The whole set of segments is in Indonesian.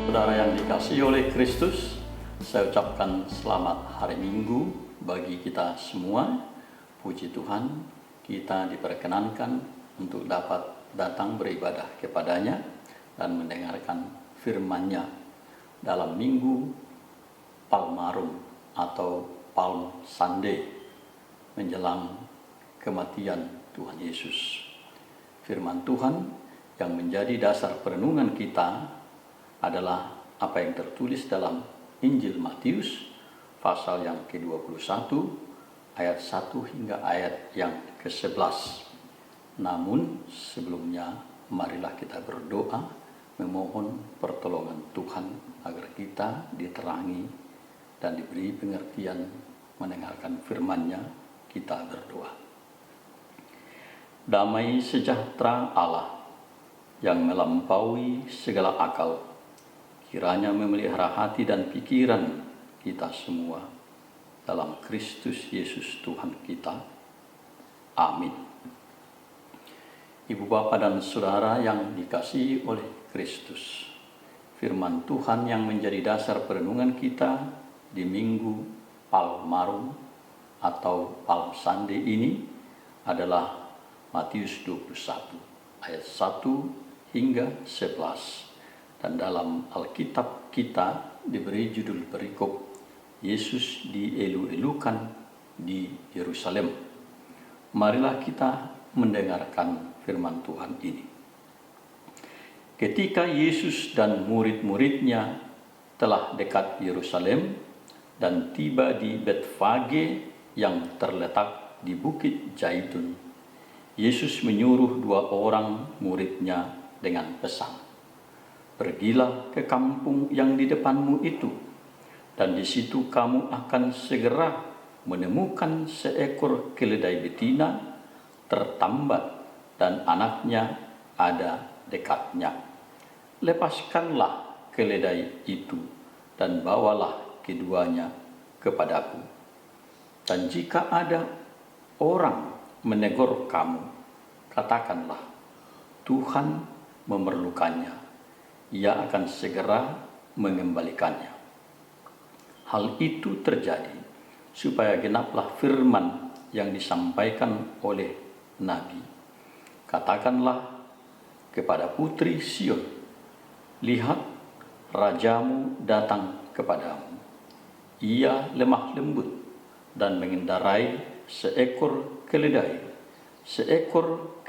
Saudara yang dikasihi oleh Kristus, saya ucapkan selamat hari Minggu bagi kita semua. Puji Tuhan, kita diperkenankan untuk dapat datang beribadah kepadanya dan mendengarkan firman-Nya dalam Minggu Palmarum atau Palm Sunday menjelang kematian Tuhan Yesus. Firman Tuhan yang menjadi dasar perenungan kita adalah apa yang tertulis dalam Injil Matius pasal yang ke-21 ayat 1 hingga ayat yang ke-11. Namun sebelumnya marilah kita berdoa memohon pertolongan Tuhan agar kita diterangi dan diberi pengertian mendengarkan firman-Nya. Kita berdoa. Damai sejahtera Allah yang melampaui segala akal, kiranya memelihara hati dan pikiran kita semua dalam Kristus Yesus Tuhan kita. Amin. Ibu bapa dan saudara yang dikasihi oleh Kristus, firman Tuhan yang menjadi dasar perenungan kita di Minggu Palmarum atau Palm Sunday ini adalah Matius 21 ayat 1 hingga 11. Dan dalam Alkitab kita diberi judul perikop Yesus dielu-elukan di Yerusalem. Marilah kita mendengarkan firman Tuhan ini. Ketika Yesus dan murid-muridnya telah dekat Yerusalem dan tiba di Betfage yang terletak di Bukit Zaitun, Yesus menyuruh 2 orang murid-Nya dengan pesan, "Pergilah ke kampung yang di depanmu itu, dan di situ kamu akan segera menemukan seekor keledai betina tertambat dan anaknya ada dekatnya. Lepaskanlah keledai itu dan bawalah keduanya kepadaku. Dan jika ada orang menegur kamu, katakanlah, Tuhan memerlukannya, Ia akan segera mengembalikannya." Hal itu terjadi supaya genaplah firman yang disampaikan oleh Nabi. "Katakanlah kepada putri Sion, lihat, rajamu datang kepadamu. Ia lemah lembut dan mengendarai seekor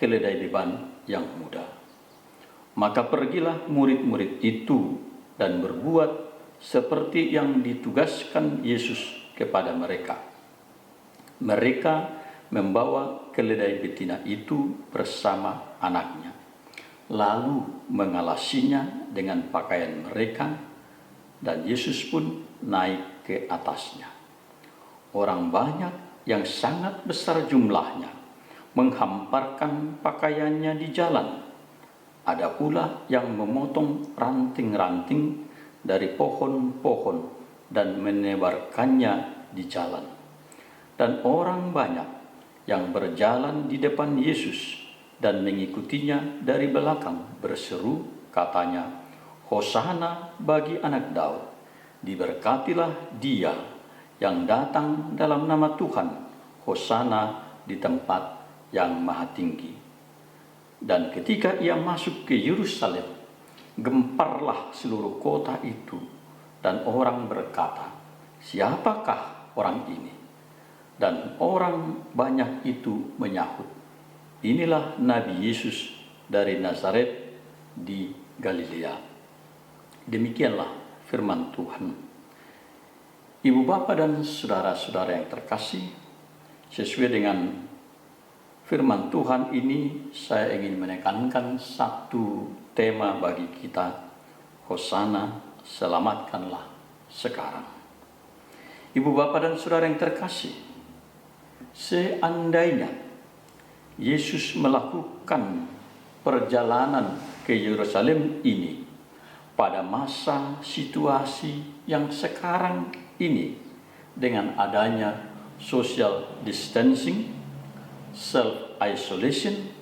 keledai beban yang muda." Maka pergilah murid-murid itu dan berbuat seperti yang ditugaskan Yesus kepada mereka. Mereka membawa keledai betina itu bersama anaknya, lalu mengalasinya dengan pakaian mereka, dan Yesus pun naik ke atasnya. Orang banyak yang sangat besar jumlahnya menghamparkan pakaiannya di jalan. Ada pula yang memotong ranting-ranting dari pohon-pohon dan menebarkannya di jalan. Dan orang banyak yang berjalan di depan Yesus dan mengikutinya dari belakang berseru, katanya, "Hosana bagi anak Daud, diberkatilah Dia yang datang dalam nama Tuhan, Hosana di tempat yang maha tinggi." Dan ketika ia masuk ke Yerusalem, gemparlah seluruh kota itu, dan orang berkata, "Siapakah orang ini?" Dan orang banyak itu menyahut, "Inilah Nabi Yesus dari Nazaret di Galilea." Demikianlah firman Tuhan. Ibu bapa dan saudara-saudara yang terkasih, sesuai dengan firman Tuhan ini, saya ingin menekankan satu tema bagi kita: Hosana, selamatkanlah sekarang. Ibu bapa dan saudara yang terkasih, seandainya Yesus melakukan perjalanan ke Yerusalem ini pada masa situasi yang sekarang ini, dengan adanya social distancing, self-isolation,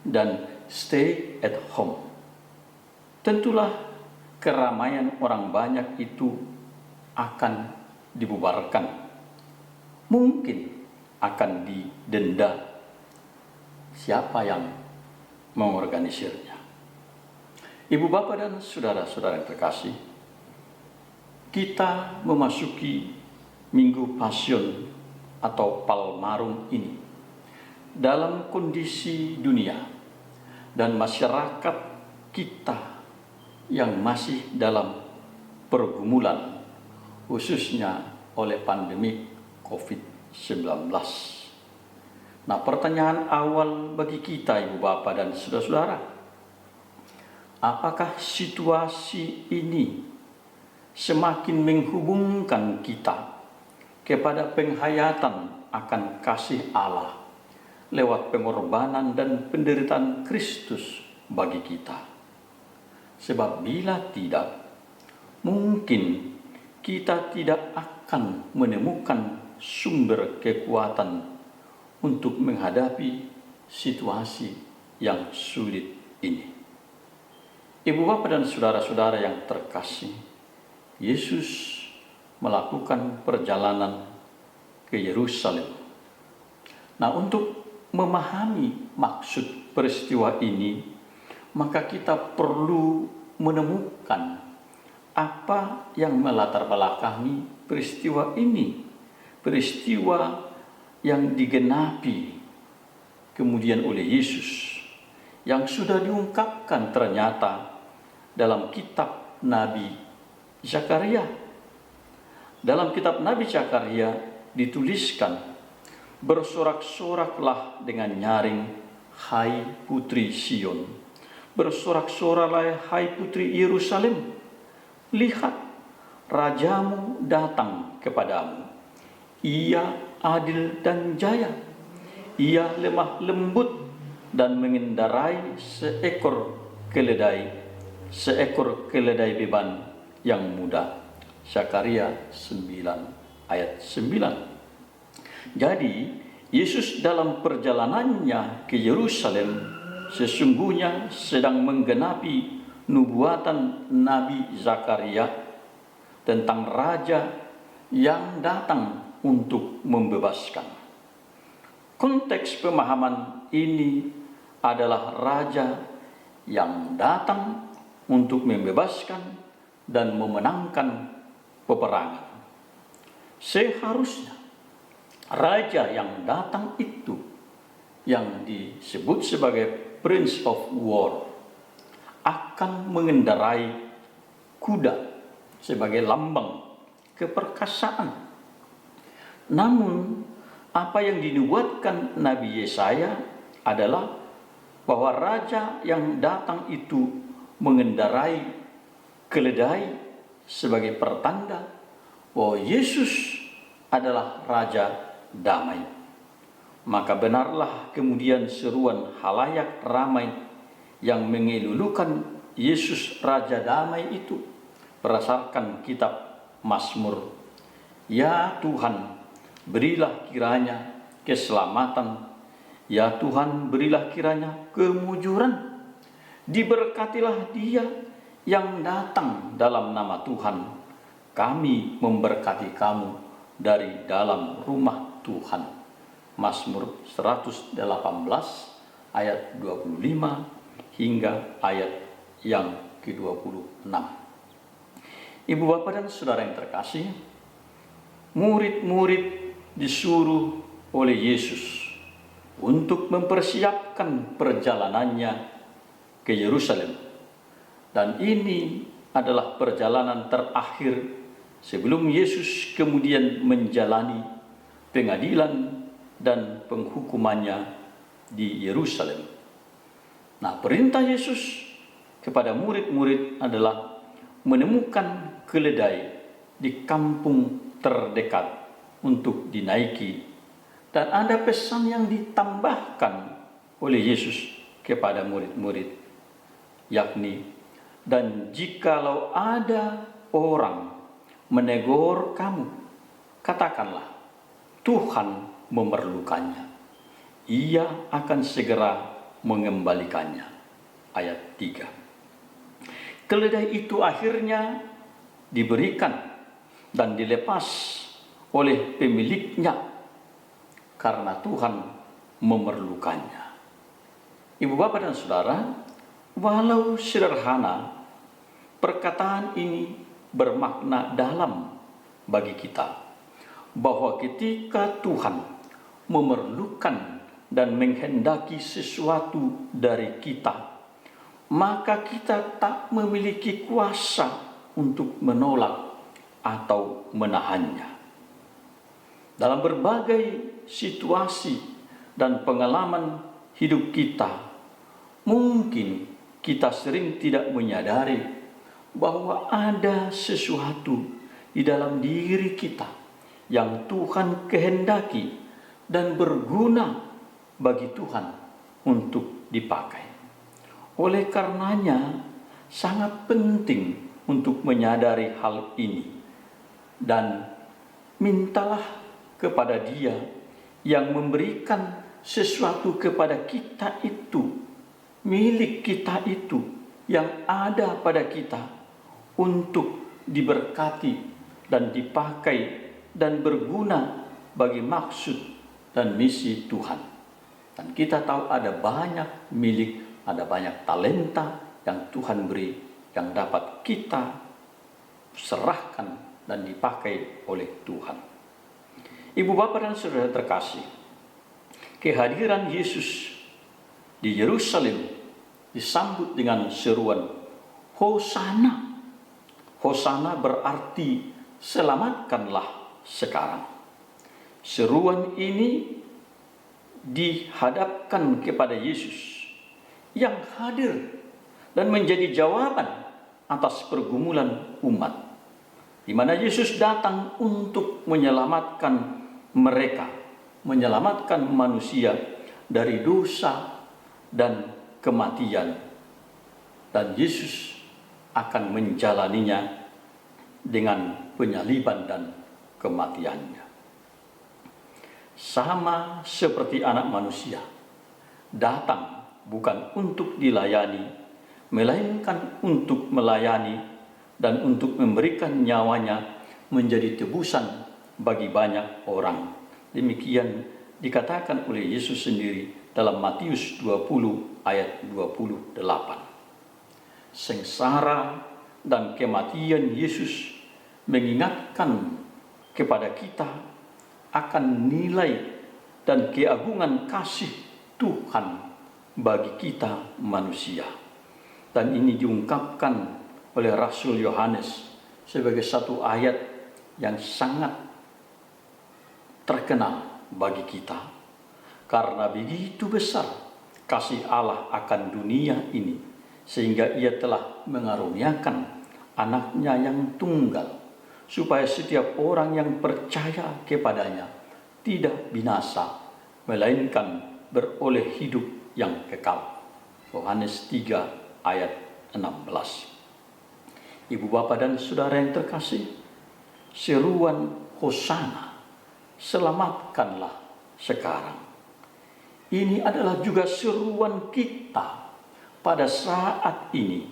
dan stay at home, tentulah keramaian orang banyak itu akan dibubarkan, mungkin akan didenda siapa yang mengorganisirnya. Ibu bapak dan saudara-saudara yang terkasih, kita memasuki Minggu Pasion atau Palmarum ini dalam kondisi dunia dan masyarakat kita yang masih dalam pergumulan, khususnya oleh pandemi COVID-19. Nah, pertanyaan awal bagi kita, ibu bapak dan saudara-saudara, apakah situasi ini semakin menghubungkan kita kepada penghayatan akan kasih Allah lewat pengorbanan dan penderitaan Kristus bagi kita? Sebab bila tidak, mungkin kita tidak akan menemukan sumber kekuatan untuk menghadapi situasi yang sulit ini. Ibu bapak dan saudara-saudara yang terkasih, Yesus melakukan perjalanan ke Yerusalem. Nah, untuk memahami maksud peristiwa ini, maka kita perlu menemukan apa yang melatar belakangi peristiwa ini, peristiwa yang digenapi kemudian oleh Yesus, yang sudah diungkapkan ternyata dalam kitab Nabi Zakaria. Dalam kitab Nabi Zakaria dituliskan, bersorak-soraklah dengan nyaring, hai putri Sion. Bersorak-soraklah, hai putri Yerusalem. Lihat, rajamu datang kepadamu. Ia adil dan jaya. Ia lemah lembut dan mengendarai seekor keledai beban yang muda. Zakaria 9 ayat 9. Jadi, Yesus dalam perjalanannya ke Yerusalem sesungguhnya sedang menggenapi nubuatan Nabi Zakaria tentang raja yang datang untuk membebaskan. Konteks pemahaman ini adalah raja yang datang untuk membebaskan dan memenangkan peperangan. Seharusnya raja yang datang itu, yang disebut sebagai Prince of War, akan mengendarai kuda sebagai lambang keperkasaan. Namun, apa yang dinubuatkan Nabi Yesaya adalah bahwa raja yang datang itu mengendarai keledai sebagai pertanda bahwa Yesus adalah raja damai. Maka benarlah kemudian seruan halayak ramai yang mengelulukan Yesus Raja Damai itu berdasarkan kitab Mazmur. Ya Tuhan, berilah kiranya keselamatan. Ya Tuhan, berilah kiranya kemujuran. Diberkatilah dia yang datang dalam nama Tuhan. Kami memberkati kamu dari dalam rumah Tuhan. Mazmur 118 ayat 25 hingga ayat yang ke-26. Ibu bapak dan saudara yang terkasih, murid-murid disuruh oleh Yesus untuk mempersiapkan perjalanannya ke Yerusalem. Dan ini adalah perjalanan terakhir sebelum Yesus kemudian menjalani pengadilan dan penghukumannya di Yerusalem. Nah, perintah Yesus kepada murid-murid adalah menemukan keledai di kampung terdekat untuk dinaiki. Dan ada pesan yang ditambahkan oleh Yesus kepada murid-murid, yakni, dan jikalau ada orang menegur kamu, katakanlah, Tuhan memerlukannya. Ia akan segera mengembalikannya. Ayat 3. Keledai itu akhirnya diberikan dan dilepas oleh pemiliknya karena Tuhan memerlukannya. Ibu, bapak, dan saudara, walau sederhana, perkataan ini bermakna dalam bagi kita, bahwa ketika Tuhan memerlukan dan menghendaki sesuatu dari kita, maka kita tak memiliki kuasa untuk menolak atau menahannya. Dalam berbagai situasi dan pengalaman hidup kita, mungkin kita sering tidak menyadari bahwa ada sesuatu di dalam diri kita yang Tuhan kehendaki dan berguna bagi Tuhan untuk dipakai. Oleh karenanya, sangat penting untuk menyadari hal ini dan mintalah kepada Dia yang memberikan sesuatu kepada kita itu, milik kita itu, yang ada pada kita untuk diberkati dan dipakai dan berguna bagi maksud dan misi Tuhan. Dan kita tahu ada banyak milik, ada banyak talenta yang Tuhan beri, yang dapat kita serahkan dan dipakai oleh Tuhan. Ibu, bapak, dan saudara terkasih, kehadiran Yesus di Yerusalem disambut dengan seruan Hosana. Hosana berarti selamatkanlah sekarang. Seruan ini dihadapkan kepada Yesus yang hadir dan menjadi jawaban atas pergumulan umat, di mana Yesus datang untuk menyelamatkan mereka, menyelamatkan manusia dari dosa dan kematian, dan Yesus akan menjalaninya dengan penyaliban dan kematiannya. Sama seperti anak manusia, datang bukan untuk dilayani, melainkan untuk melayani dan untuk memberikan nyawanya menjadi tebusan bagi banyak orang. Demikian dikatakan oleh Yesus sendiri dalam Matius 20 ayat 28. Sengsara dan kematian Yesus mengingatkan kepada kita akan nilai dan keagungan kasih Tuhan bagi kita manusia. Dan ini diungkapkan oleh Rasul Yohanes sebagai satu ayat yang sangat terkenal bagi kita. Karena begitu besar kasih Allah akan dunia ini, sehingga Ia telah mengaruniakan anaknya yang tunggal, supaya setiap orang yang percaya kepadanya tidak binasa, melainkan beroleh hidup yang kekal. Yohanes 3 ayat 16. Ibu, bapak, dan saudara yang terkasih, seruan Hosana, selamatkanlah sekarang, ini adalah juga seruan kita pada saat ini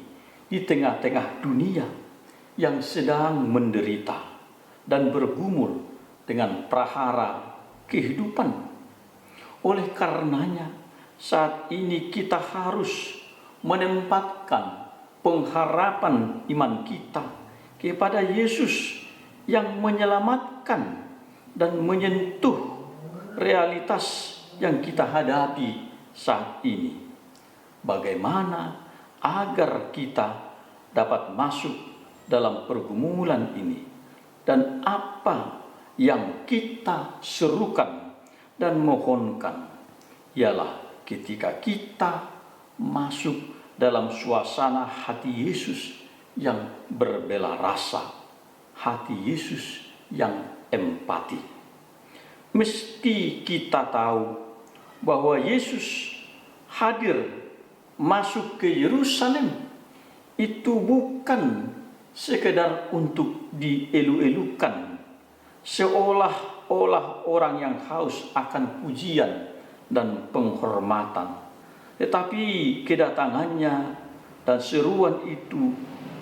di tengah-tengah dunia yang sedang menderita dan bergumul dengan prahara kehidupan. Oleh karenanya, saat ini kita harus menempatkan pengharapan iman kita kepada Yesus yang menyelamatkan dan menyentuh realitas yang kita hadapi saat ini. Bagaimana agar kita dapat masuk dalam pergumulan ini, dan apa yang kita serukan dan mohonkan ialah ketika kita masuk dalam suasana hati Yesus yang berbela rasa, hati Yesus yang empati. Mesti kita tahu bahwa Yesus hadir masuk ke Yerusalem itu bukan sekedar untuk dielu-elukan, seolah-olah orang yang haus akan pujian dan penghormatan. Tetapi kedatangannya dan seruan itu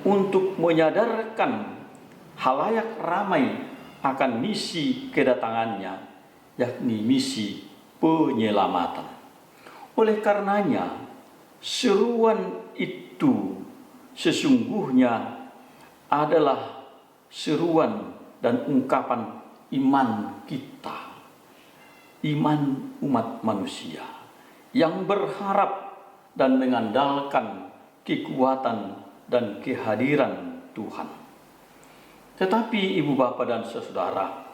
untuk menyadarkan halayak ramai akan misi kedatangannya, yakni misi penyelamatan. Oleh karenanya, seruan itu sesungguhnya adalah seruan dan ungkapan iman kita, iman umat manusia yang berharap dan mengandalkan kekuatan dan kehadiran Tuhan. Tetapi ibu bapa dan saudara,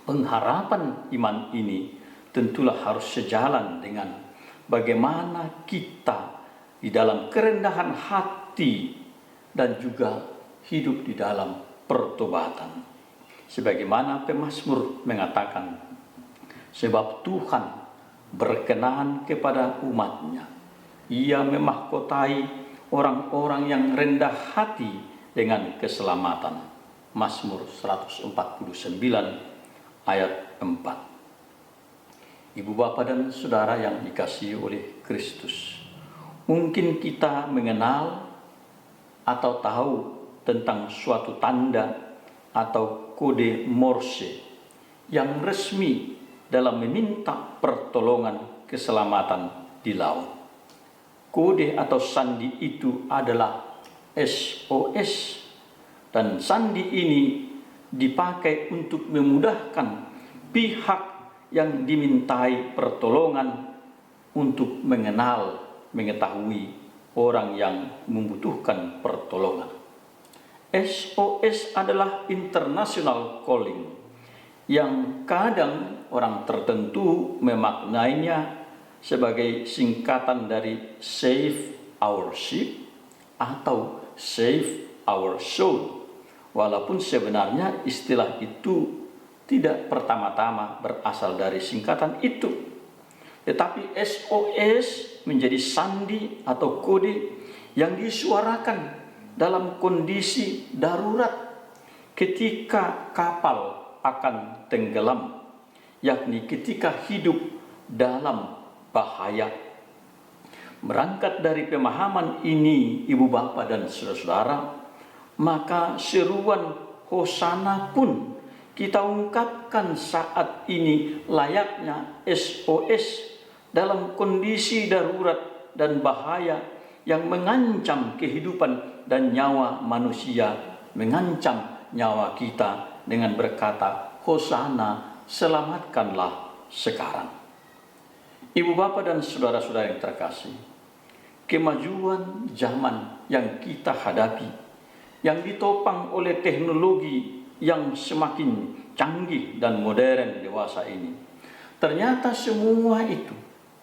pengharapan iman ini tentulah harus sejalan dengan bagaimana kita di dalam kerendahan hati dan juga hidup di dalam pertobatan. Sebagaimana pemazmur mengatakan, sebab Tuhan berkenan kepada umatnya, Ia memahkotai orang-orang yang rendah hati dengan keselamatan. Mazmur 149 ayat 4. Ibu bapa dan saudara yang dikasihi oleh Kristus, mungkin kita mengenal atau tahu tentang suatu tanda atau kode Morse yang resmi dalam meminta pertolongan keselamatan di laut. Kode atau sandi itu adalah SOS, dan sandi ini dipakai untuk memudahkan pihak yang dimintai pertolongan untuk mengetahui orang yang membutuhkan pertolongan. SOS adalah international calling yang kadang orang tertentu memaknainya sebagai singkatan dari Save Our Ship atau Save Our Soul. Walaupun sebenarnya istilah itu tidak pertama-tama berasal dari singkatan itu, tetapi SOS menjadi sandi atau kode yang disuarakan dalam kondisi darurat ketika kapal akan tenggelam, yakni ketika hidup dalam bahaya. Berangkat dari pemahaman ini, ibu bapa dan saudara-saudara, maka seruan Hosana pun kita ungkapkan saat ini layaknya SOS dalam kondisi darurat dan bahaya yang mengancam kehidupan dan nyawa manusia, mengancam nyawa kita dengan berkata, Hosana, selamatkanlah sekarang. Ibu bapa dan saudara-saudara yang terkasih, kemajuan zaman yang kita hadapi, yang ditopang oleh teknologi yang semakin canggih dan modern dewasa ini, ternyata semua itu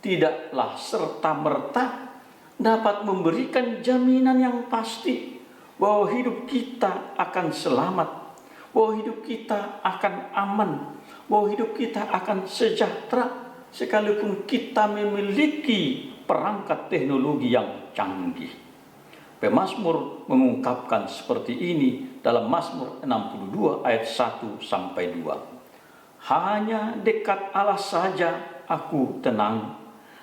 tidaklah serta-merta dapat memberikan jaminan yang pasti bahwa hidup kita akan selamat, bahwa hidup kita akan aman, bahwa hidup kita akan sejahtera, sekalipun kita memiliki perangkat teknologi yang canggih. Pemazmur mengungkapkan seperti ini dalam Mazmur 62 ayat 1-2. Hanya dekat Allah saja aku tenang,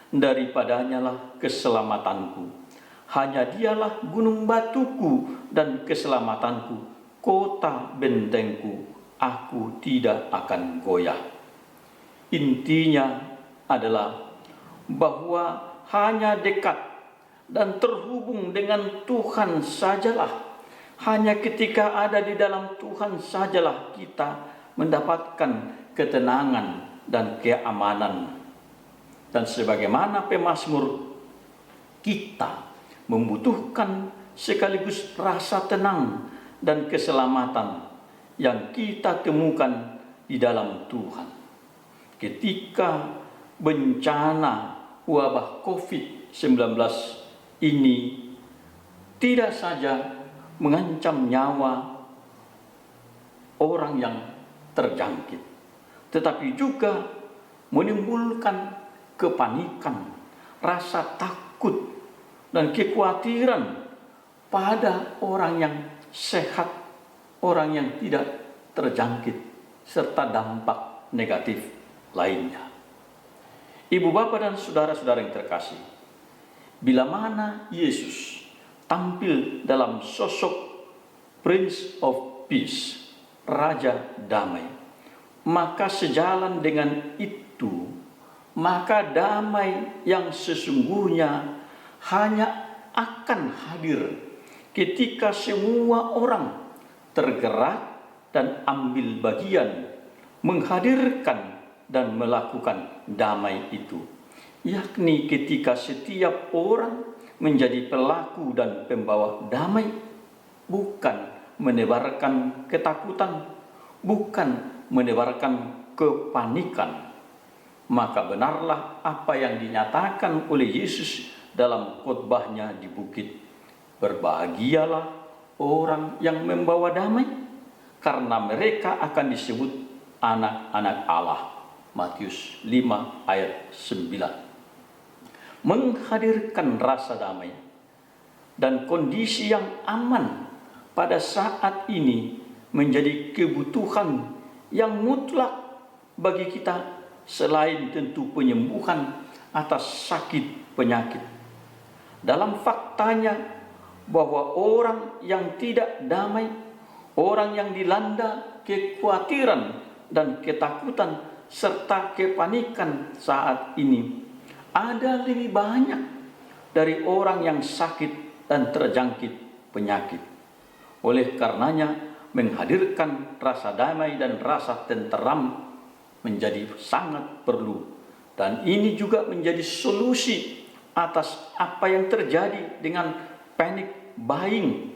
daripadanya lah keselamatanku. Hanya dialah gunung batuku dan keselamatanku, kota bentengku, aku tidak akan goyah. Intinya adalah bahwa hanya dekat dan terhubung dengan Tuhan sajalah, hanya ketika ada di dalam Tuhan sajalah kita mendapatkan ketenangan dan keamanan. Dan sebagaimana pemazmur, kita membutuhkan sekaligus rasa tenang dan keselamatan yang kita temukan di dalam Tuhan. Ketika bencana wabah COVID-19 ini tidak saja mengancam nyawa orang yang terjangkit, tetapi juga menimbulkan kepanikan, rasa takut, dan kekhawatiran pada orang yang sehat, orang yang tidak terjangkit, serta dampak negatif lainnya. Ibu bapa dan saudara-saudara yang terkasih, bila mana Yesus tampil dalam sosok Prince of Peace, Raja Damai. Maka sejalan dengan itu, maka damai yang sesungguhnya hanya akan hadir ketika semua orang tergerak dan ambil bagian menghadirkan dan melakukan damai itu, yakni ketika setiap orang menjadi pelaku dan pembawa damai, bukan menebarkan ketakutan, bukan menebarkan kepanikan. Maka benarlah apa yang dinyatakan oleh Yesus dalam khotbahnya di bukit. Berbahagialah orang yang membawa damai, karena mereka akan disebut anak-anak Allah. Matius 5 ayat 9. Menghadirkan rasa damai dan kondisi yang aman pada saat ini menjadi kebutuhan yang mutlak bagi kita, selain tentu penyembuhan atas sakit penyakit. Dalam faktanya bahwa orang yang tidak damai, orang yang dilanda kekhawatiran dan ketakutan serta kepanikan saat ini, ada lebih banyak dari orang yang sakit dan terjangkit penyakit. Oleh karenanya, menghadirkan rasa damai dan rasa tenteram menjadi sangat perlu, dan ini juga menjadi solusi atas apa yang terjadi dengan panic buying,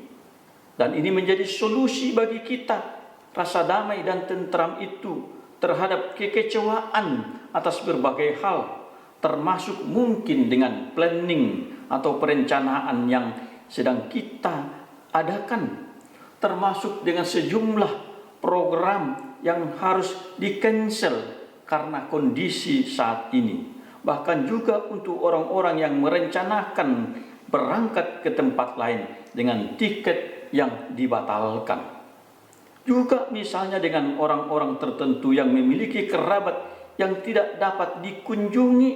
dan ini menjadi solusi bagi kita. Rasa damai dan tenteram itu terhadap kekecewaan atas berbagai hal, termasuk mungkin dengan planning atau perencanaan yang sedang kita adakan, termasuk dengan sejumlah program yang harus di-cancel karena kondisi saat ini. Bahkan juga untuk orang-orang yang merencanakan berangkat ke tempat lain dengan tiket yang dibatalkan. Juga misalnya dengan orang-orang tertentu yang memiliki kerabat yang tidak dapat dikunjungi,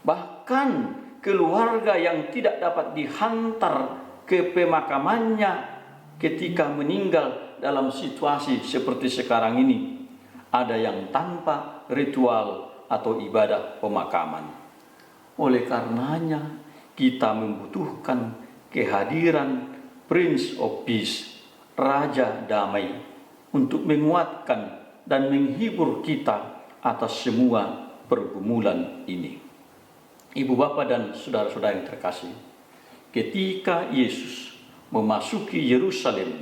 bahkan keluarga yang tidak dapat dihantar ke pemakamannya ketika meninggal dalam situasi seperti sekarang ini. Ada yang tanpa ritual atau ibadah pemakaman. Oleh karenanya, kita membutuhkan kehadiran Prince of Peace, Raja Damai, untuk menguatkan dan menghibur kita atas semua pergumulan ini. Ibu bapa dan saudara-saudara yang terkasih, ketika Yesus memasuki Yerusalem,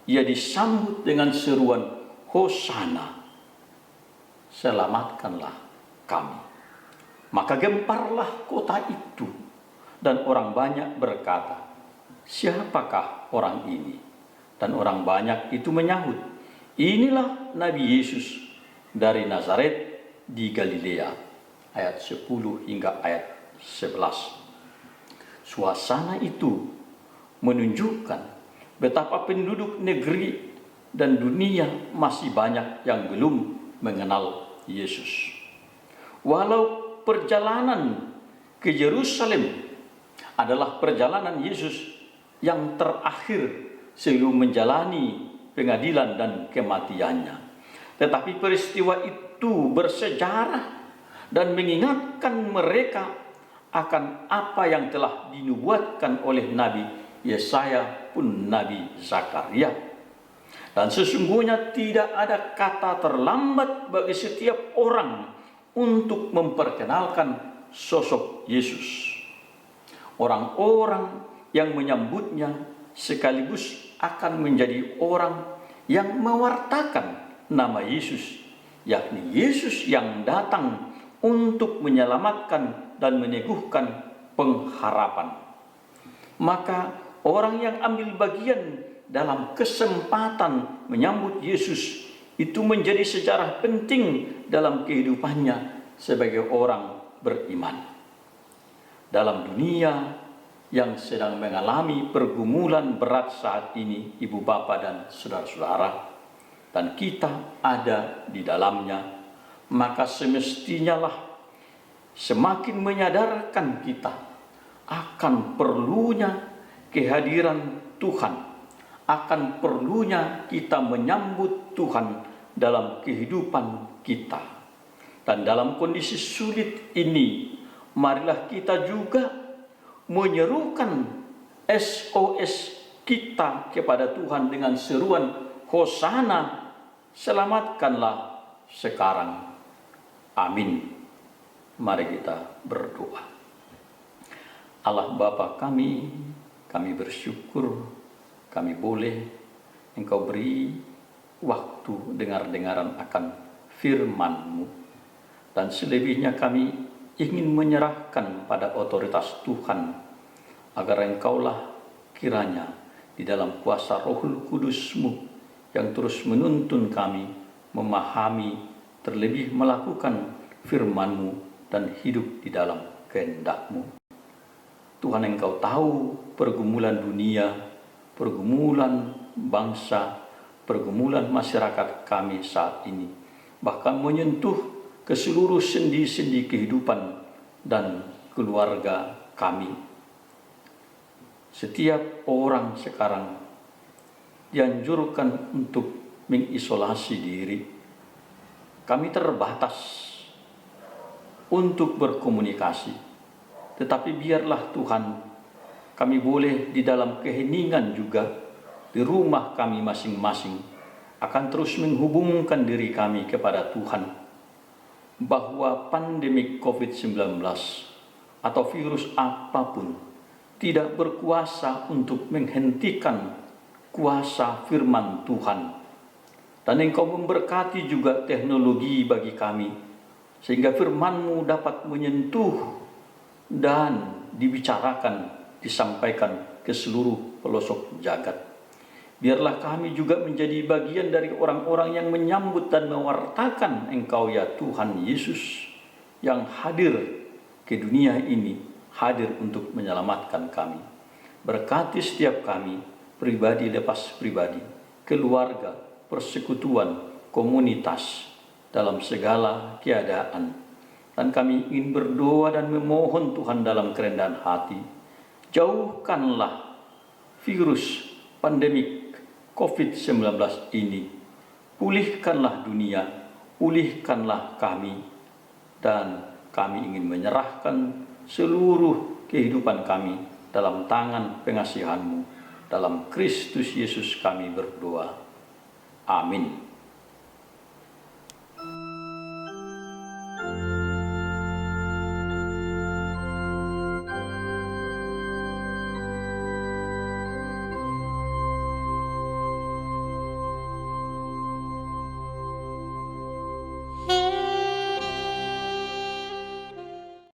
ia disambut dengan seruan Hosana, selamatkanlah kami. Maka gemparlah kota itu, dan orang banyak berkata, siapakah orang ini? Dan orang banyak itu menyahut, inilah Nabi Yesus dari Nazaret di Galilea. Ayat 10 hingga ayat 11. Suasana itu menunjukkan betapa penduduk negeri dan dunia masih banyak yang belum mengenal Yesus. Walau perjalanan ke Yerusalem adalah perjalanan Yesus yang terakhir sebelum menjalani pengadilan dan kematiannya, tetapi peristiwa itu bersejarah dan mengingatkan mereka akan apa yang telah dinubuatkan oleh Nabi Yesaya pun Nabi Zakaria. Dan sesungguhnya tidak ada kata terlambat bagi setiap orang untuk memperkenalkan sosok Yesus. Orang-orang yang menyambutnya sekaligus akan menjadi orang yang mewartakan nama Yesus, yakni Yesus yang datang untuk menyelamatkan dan meneguhkan pengharapan. Maka orang yang ambil bagian dalam kesempatan menyambut Yesus itu menjadi sejarah penting dalam kehidupannya sebagai orang beriman. Dalam dunia yang sedang mengalami pergumulan berat saat ini, ibu bapa dan saudara-saudara, dan kita ada di dalamnya, maka semestinya lah semakin menyadarkan kita akan perlunya kehadiran Tuhan, akan perlunya kita menyambut Tuhan dalam kehidupan kita. Dan dalam kondisi sulit ini, marilah kita juga menyerukan SOS kita kepada Tuhan dengan seruan Hosana, selamatkanlah sekarang. Amin. Mari kita berdoa. Allah Bapa kami bersyukur kami boleh Engkau beri waktu dengar-dengaran akan firman-Mu. Dan selebihnya kami ingin menyerahkan pada otoritas Tuhan, agar Engkaulah kiranya di dalam kuasa Rohul Kudus-Mu yang terus menuntun kami memahami, terlebih melakukan firman-Mu dan hidup di dalam kehendak-Mu. Tuhan, Engkau tahu pergumulan dunia, pergumulan bangsa, pergumulan masyarakat kami saat ini, bahkan menyentuh ke seluruh sendi-sendi kehidupan dan keluarga kami. Setiap orang sekarang dianjurkan untuk mengisolasi diri. Kami terbatas untuk berkomunikasi, tetapi biarlah Tuhan, kami boleh di dalam keheningan juga di rumah kami masing-masing akan terus menghubungkan diri kami kepada Tuhan, bahwa pandemi COVID-19 atau virus apapun tidak berkuasa untuk menghentikan kuasa firman Tuhan. Dan Engkau memberkati juga teknologi bagi kami, sehingga firman-Mu dapat menyentuh dan dibicarakan, disampaikan ke seluruh pelosok jagat. Biarlah kami juga menjadi bagian dari orang-orang yang menyambut dan mewartakan Engkau ya Tuhan Yesus, yang hadir ke dunia ini, hadir untuk menyelamatkan kami. Berkati setiap kami, pribadi lepas pribadi, keluarga, persekutuan, komunitas, dalam segala keadaan. Dan kami ingin berdoa dan memohon Tuhan dalam kerendahan hati, jauhkanlah virus pandemik COVID-19 ini, pulihkanlah dunia, pulihkanlah kami, dan kami ingin menyerahkan seluruh kehidupan kami dalam tangan pengasihan-Mu. Dalam Kristus Yesus kami berdoa. Amin.